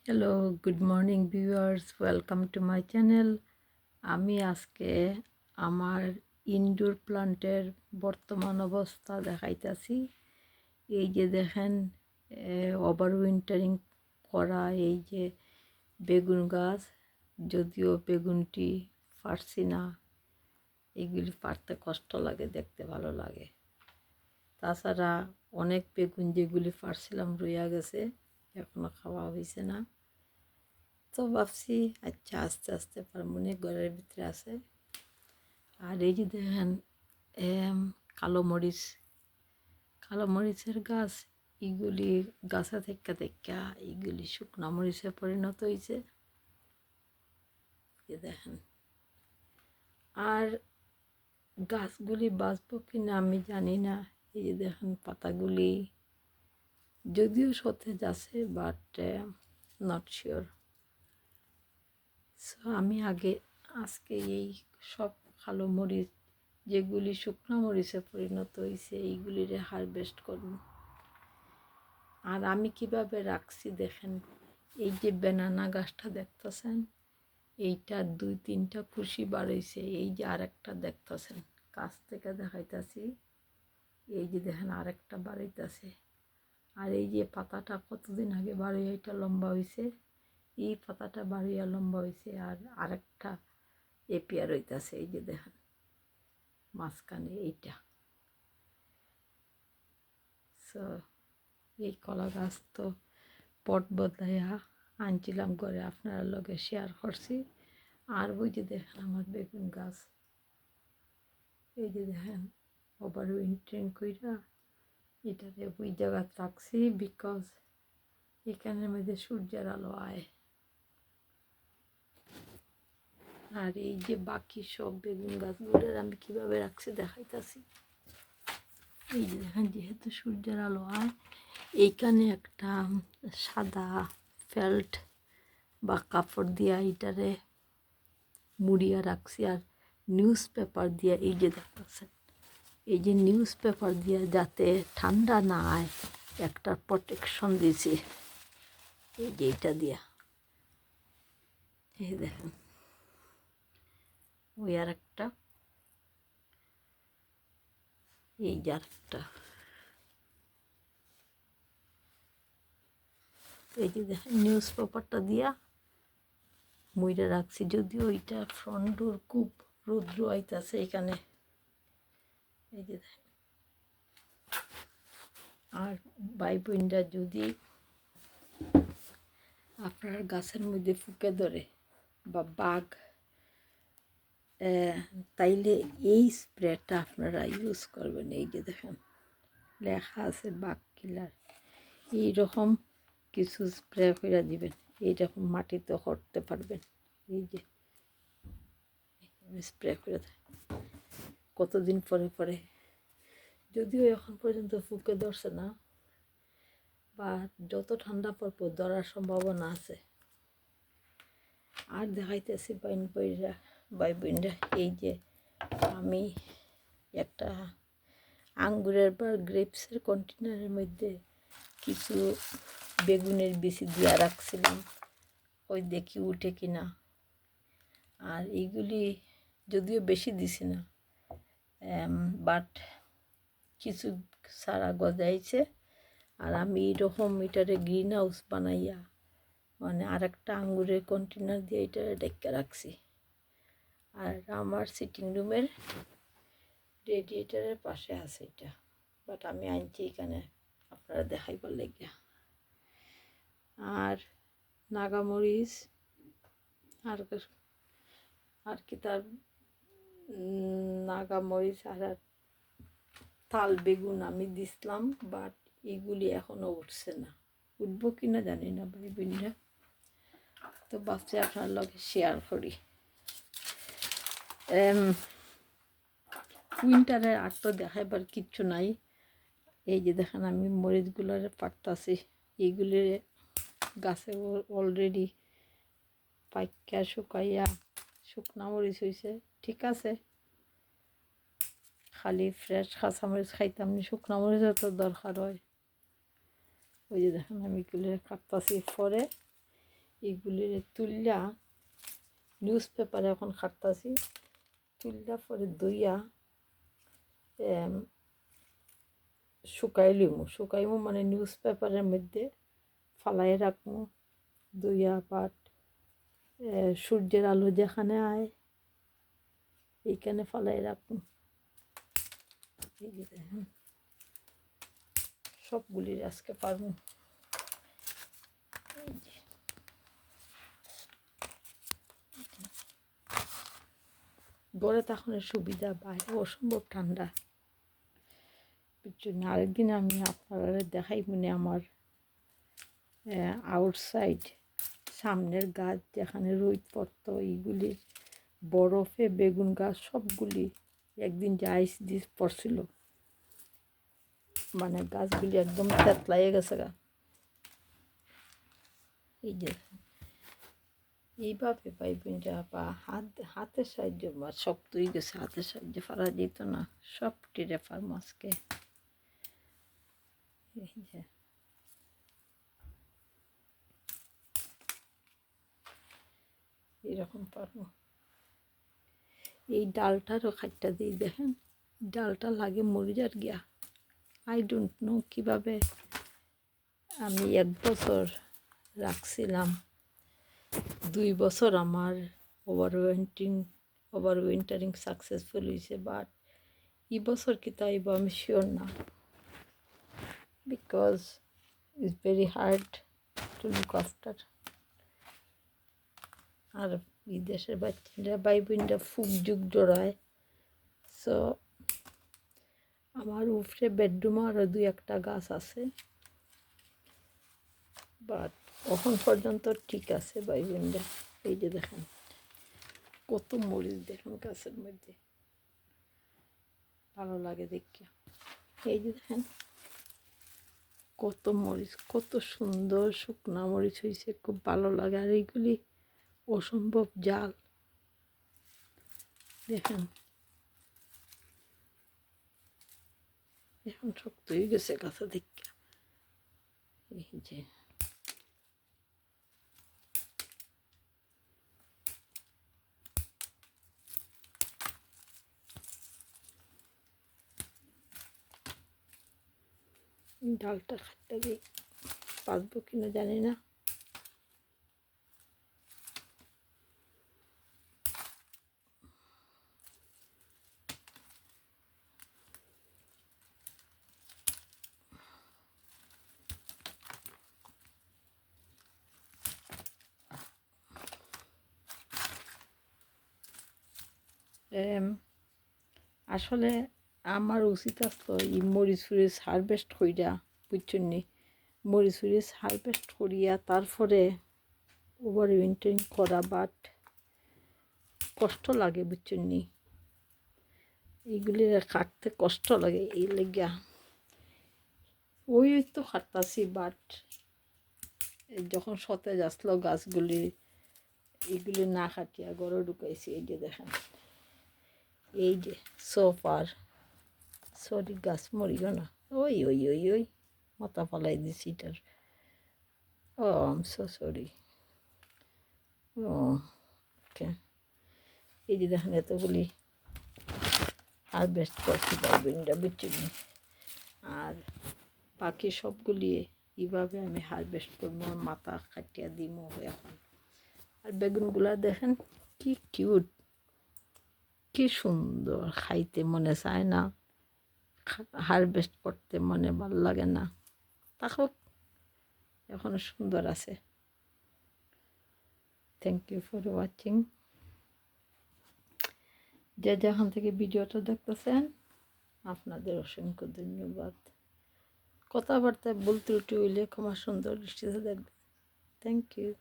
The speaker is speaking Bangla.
Hello, good morning viewers, welcome to my channel. আমি আজকে আমার ইনডোর প্লান্টের বর্তমান অবস্থা দেখাইতেছি। এই যে দেখেন, ওভার উইন্টারিং করা এই যে বেগুন গাছ, যদিও বেগুনটি পারছি না, এগুলি পারতে কষ্ট লাগে, দেখতে ভালো লাগে। তাছাড়া অনেক বেগুন যেগুলি পারছিলাম রইয়া গেছে, এখনও খাওয়া হয়েছে না। তো ভাবছি আচ্ছা আস্তে আস্তে পারমুনি, ঘরের ভিতরে আছে। আর এই যে দেখেন কালো মরিচ, কালো মরিচের গাছ, এইগুলি গাছা থেকে থেকে এইগুলি শুকনা মরিচে পরিণত হয়েছে, দেখেন। আর গাছগুলি বাঁচবো কিনা আমি জানি না। এই যে দেখেন পাতাগুলি যদিও সতেজ আছে, বাট নট শিওর। সো আমি আজকে এই সব কালো মরিচ যেগুলি শুকনো মরিচে পরিণত হয়েছে এইগুলির হারভেস্ট করব। আর আমি কিভাবে রাখছি দেখেন, এই যে বেনানা গাছটা দেখতেছেন, এইটা 2-3টা কুশি বাড়াইছে। এই যে আরেকটা দেখতেছেন, কাছ থেকে দেখাইতেছি, এই যে দেখেন আরেকটা বাড়াইতেছে। আর এই যে পাতাটা কতদিন আগে বাড়িয়ে এটা লম্বা হয়েছে, এই পাতাটা বাড়িয়ে লম্বা হয়েছে। আর আরেকটা এপিয়ার হইতেছে, এই যে দেখেন মাঝখানে এইটা। সো এই কলা গাছ তো পট বদলাইয়া আনছিলাম করে, আপনারা লগে শেয়ার করছি। আর ওই যে দেখেন আমার বেগুন গাছ, এই যে দেখেন ওভার উইন্টারিং কইরা এটাতে ওই জায়গা রাখছি, বিকজ এখানের মধ্যে সূর্যের আলো আয়। আর এই যে বাকি সব বেগুন গাছগুলোর আমি কীভাবে রাখছি দেখাইতেছি। এই যে দেখেন, যেহেতু সূর্যের আলো আয়, এইখানে একটা সাদা ফেল্ট বা কাপড় দিয়া এটারে মুড়িয়া রাখছি। আর নিউজ পেপার দিয়া, এই যে দেখতেছেন, এই যে নিউজ পেপার দিয়া যাতে ঠান্ডা না আয় একটা প্রোটেকশন দিয়েছি, এই যে এইটা দিয়া। এই দেখেন ওই আর একটা, এই যে আরেকটা, এই যে দেখেন নিউজ পেপারটা দিয়া মুইরা রাখছি। যদিও ওইটা ফ্রন্ট ডোর খুব রৌদ্র আইতাছে এখানে, এই যে দেখেন। আর ভাই বোনরা যদি আপনার গাছের মধ্যে ফুকে ধরে বা বাঘ, তাইলে এই স্প্রেটা আপনারা ইউজ করবেন। এই যে দেখেন লেখা আছে বাঘ কিলার, এইরকম কিছু স্প্রে করে দিবেন, এইরকম মাটিতে করতে পারবেন। এই যে স্প্রে করে দেয় কতদিন পরে পরে, যদিও এখন পর্যন্ত ফুকে ধরছে না, বা যত ঠান্ডা পড়ব ধরার সম্ভাবনা আছে। আর দেখাইতেছি ভাই বোনরা, এই যে আমি একটা আঙ্গুরের বা গ্রেপসের কন্টেনারের মধ্যে কিছু বেগুনের বিচি দিয়া রাখছিলাম, ওই দেখি উঠে কিনা। আর এইগুলি যদিও বেশি দিছি না, বাট কিছু সারা গজাইছে। আর আমি এরকম এটারে গ্রিন হাউস বানাইয়া, মানে আরেকটা আঙ্গুরের কন্টেনার দিয়ে এটা ডেকে রাখছি। আর আমার সিটিং রুমের রেডিয়েটারের পাশে আছে এটা, বাট আমি আনছি এখানে আপনারা দেখাইবার লেগে। আর নাগামরিচ, আর আর কি তার নাগামরিচ আর তাল বেগুন আমি দিছিলাম, বাট এগুলি এখনও উঠছে না, উঠবো কিনা জানি না ভাই বোনরা। তো ভাবছি আপনার লগে শেয়ার করি। উইন্টারের আর তো দেখাইবার কিচ্ছু নাই। এই যে দেখেন আমি মরিচগুলোর পাকতাছি, এইগুলির গাছে অলরেডি পাইকা শুকাইয়া শুকনা মরিচ হয়েছে। ঠিক আছে, খালি ফ্রেশ কাঁচামরিচ খাইতাম না, শুকনা মরিচও তো দরকার হয়। ওই যে দেখেন আমি এগুলো কাটতাছি, পরে এইগুলি তুললা নিউজ পেপারে এখন খাটতাছি, তুললা পরে দইয়া শুকাইমু মানে নিউজ পেপারের মধ্যে ফালাই রাখমু। দইয়া পাট সূর্যের আলো যেখানে আয় এইখানে ফালাই রাখমু। এই যে দেখেন সবগুলির আজকে পারবো। ঘরে তখন সুবিধা, বাইরে অসম্ভব ঠান্ডা। জন্য আরেকদিন আমি আপনারা দেখাই মনে আমার আউটসাইড সামনের গাছ যেখানে রোদ পড়তো এইগুলি বরফে বেগুন গাছ সবগুলি একদিন যে আইস দিস পড়ছিল, মানে গাছগুলি একদম তেতলাইয়ে গেছে গা। এই যে এইভাবে পাইবেন যা বা হাতের সাহায্য বা শক্ত হয়ে গেছে, হাতের সাহায্যে ফারা যেত না, সব টিরে ফার্ম আজকে। এই যে এরকম পারবো। এই ডালটারও খাইটা দিই দেখেন, ডালটা লাগে মরিজার গিয়া। আই ডোন্ট নো কীভাবে আমি 1 বছর রাখছিলাম, 2 বছর আমার ওভার উইন্টারিং সাকসেসফুল হয়েছে, বাট এই বছর কি তাইব আমি শিওর না, because it's very hard to look after. আর বিদেশের বাচ্চারা ভাই বোনরা ফুক যুগ জোড়ায়, সো আমার উপরে বেডরুমে আরও 2-1টা গাছ আছে, বাট এখন পর্যন্ত ঠিক আছে ভাই বোনরা। এই যে দেখেন কত মরিচ দেখেন গাছের মধ্যে, ভালো লাগে দেখিয়া। এই যে দেখেন কত মরিচ, কত সুন্দর শুকনা মরিচ হয়েছে, খুব ভালো লাগে। আর এইগুলি অসম্ভব জাল দেখেন, এখন শক্ত হয়ে গেছে গাছা দেখিয়া। এই যে ডালটা খাটটা দিই, পারবো কিনা জানি না। আসলে আমার উচিত আসতো এই মরিচ ফুরিচ হারভেস্ট কইরা, বুঝছেন নি, মরিচ ফুরিচ হারভেস্ট করিয়া তারপরে ওভার উইন্টারিং করা, বাট কষ্ট লাগে বুঝছেন নি, এইগুলি কাটতে কষ্ট লাগে। এই লেগিয়া ওই তো কাটতাছি, বাট যখন সতেজ আসলো গাছগুলি এইগুলি না কাটিয়া গড়ে ঢুকাইছি। এই যে দেখেন, এই যে সোফার সরি গাছ মরিও না, ওই ওই ওই ওই মাথা ফালাই দিছি এটার। ও আম সো সরি। ও ওকে, এই যে দেখেন এতগুলি হারভেস্ট করছি পাইবেনটা বুঝছেন। আর বাকি সবগুলি এইভাবে আমি হারভেস্ট করবো, মাথা কাটিয়া দিমো এখন। আর বেগুনগুলা দেখেন কি কিউট, কি সুন্দর, খাইতে মনে চায় না, হারভেস্ট করতে মনে ভালো লাগে না, থাকুক এখনো সুন্দর আছে। Thank you for watching. যে যেখান থেকে ভিডিওটা দেখতেছেন আপনাদের অসংখ্য ধন্যবাদ। কথাবার্তায় ভুল ত্রুটি হইলে ক্ষমা সুন্দর দৃষ্টিতে দেখবেন। Thank you.